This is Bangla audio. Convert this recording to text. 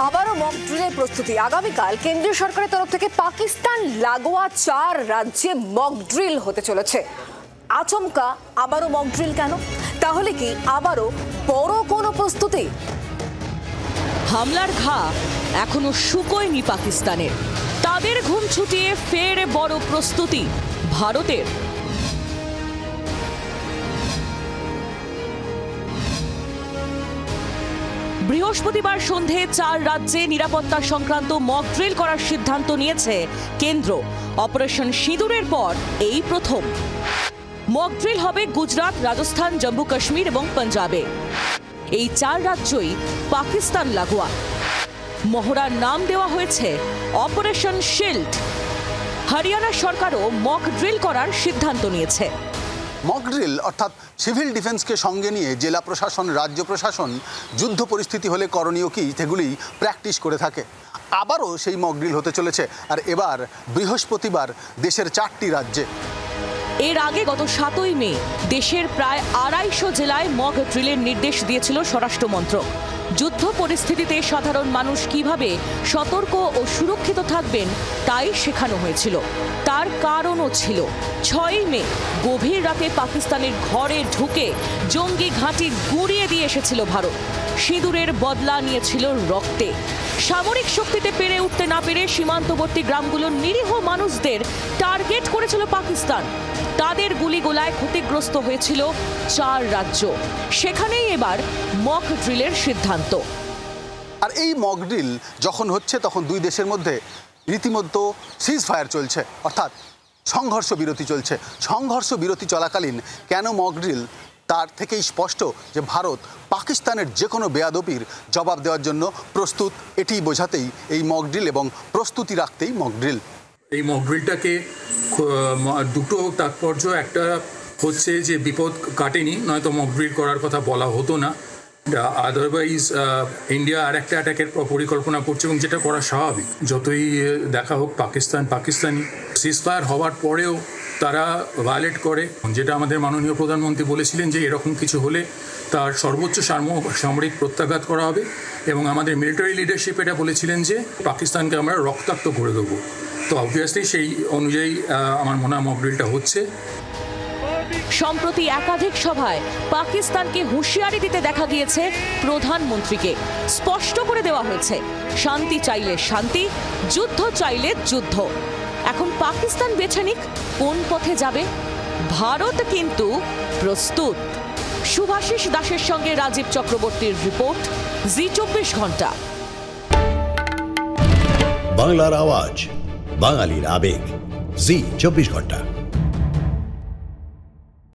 আবারও মক ড্রিলের প্রস্তুতি। আগামীকাল কেন্দ্রীয় সরকারের তরফ থেকে পাকিস্তান লাগোয়া 4 রাজ্যে মক ড্রিল হতে চলেছে। আচমকা আবারও মক ড্রিল কেন? তাহলে কি আবারও বড় কোনো প্রস্তুতি? হামলার ঘা এখনো শুকোয়নি পাকিস্তানের। তাদের ঘুম ছুটিয়ে ফের বড় প্রস্তুতি ভারতের। বৃহস্পতিবার সন্ধে 4 রাজ্যে নিরাপত্তা সংক্রান্ত মক ড্রিল করার সিদ্ধান্ত নিয়েছে কেন্দ্র। অপারেশন সিঁদুরের পর এই প্রথম মক ড্রিল হবে গুজরাট, রাজস্থান, জম্মু কাশ্মীর এবং পাঞ্জাবে। এই 4 রাজ্যই পাকিস্তান লাগোয়া। মহড়ার নাম দেওয়া হয়েছে অপারেশন শিল্ড। হরিয়ানা সরকারও মক ড্রিল করার সিদ্ধান্ত নিয়েছে। মক ড্রিল অর্থাৎ সিভিল ডিফেন্সকে সঙ্গে নিয়ে জেলা প্রশাসন, রাজ্য প্রশাসন যুদ্ধ পরিস্থিতি হলে করণীয় কি সেগুলি প্র্যাকটিস করে থাকে। আবারও সেই মক ড্রিল হতে চলেছে, আর এবার বৃহস্পতিবার দেশের 4টি রাজ্যে। এর আগে গত 7ই মে দেশের প্রায় 250 জেলায় মক ড্রিলের নির্দেশ দিয়েছিল স্বরাষ্ট্র মন্ত্রক। যুদ্ধ পরিস্থিতিতে সাধারণ মানুষ কিভাবে সতর্ক ও সুরক্ষিত থাকবেন তাই শেখানো হয়েছিল। তার কারণও ছিল 6ই মে গভীর রাতে পাকিস্তানের ঘরে ঢুকে জঙ্গি ঘাঁটি গুঁড়িয়ে দিয়ে এসেছিল ভারত। সিঁদুরের বদলা নিয়েছিল রক্তে। সামরিক শক্তিতে পেরে উঠতে না পেরে সীমান্তবর্তী গ্রামগুলোর নিরীহ মানুষদের টার্গেট করেছিল পাকিস্তান। তাদের গুলিগোলায় ক্ষতিগ্রস্ত হয়েছিল 4 রাজ্য। সেখানেই এবার মক ড্রিলের সিদ্ধান্ত। আর এই মক ড্রিল যখন হচ্ছে তখন দুই দেশের মধ্যে রীতিমতো সিজ ফায়ার চলছে, অর্থাৎ সংঘর্ষ বিরতি চলছে। সংঘর্ষ বিরতি চলাকালীন কেন মক ড্রিল তার থেকেই স্পষ্ট যে ভারত পাকিস্তানের যে কোনো বেয়াদবির জবাব দেওয়ার জন্য প্রস্তুত। এটি বোঝাতেই এই মক ড্রিল এবং প্রস্তুতি রাখতেই মক ড্রিল। এই মক ড্রিলটাকে দুটো তাৎপর্য, একটা হচ্ছে যে বিপদ কাটেনি, নয়তো মক ড্রিল করার কথা বলা হতো না। আদারওয়াইজ ইন্ডিয়া আর একটা অ্যাটাকের পরিকল্পনা করছে, এবং যেটা করা স্বাভাবিক। যতই দেখা হোক পাকিস্তানি সিজফায়ার হওয়ার পরেও তারা ভায়োলেট করে, যেটা আমাদের মাননীয় প্রধানমন্ত্রী বলেছিলেন যে এরকম কিছু হলে তার সর্বোচ্চ সামরিক প্রত্যাঘাত করা হবে, এবং আমাদের মিলিটারি লিডারশিপ এটা বলেছিলেন যে পাকিস্তানকে আমরা রক্তাক্ত করে দেবো। তো অবভিয়াসলি সেই অনুযায়ী আমার মনে হয় মক ড্রিলটা হচ্ছে। সম্প্রতি একাধিক সভায় পাকিস্তানকে হুঁশিয়ারি দিতে দেখা গিয়েছে প্রধানমন্ত্রীকে। স্পষ্ট করে দেওয়া হয়েছে, শান্তি চাইলে শান্তি, যুদ্ধ চাইলে যুদ্ধ। এখন পাকিস্তান বেছে নিক কোন পথে যাবে। ভারত কিন্তু প্রস্তুত। শুভাশিস দাসের সঙ্গে রাজীব চক্রবর্তীর রিপোর্ট, জি24 ঘন্টা। বাংলার আওয়াজ, বাঙালির আবেগ, জি24 ঘন্টা।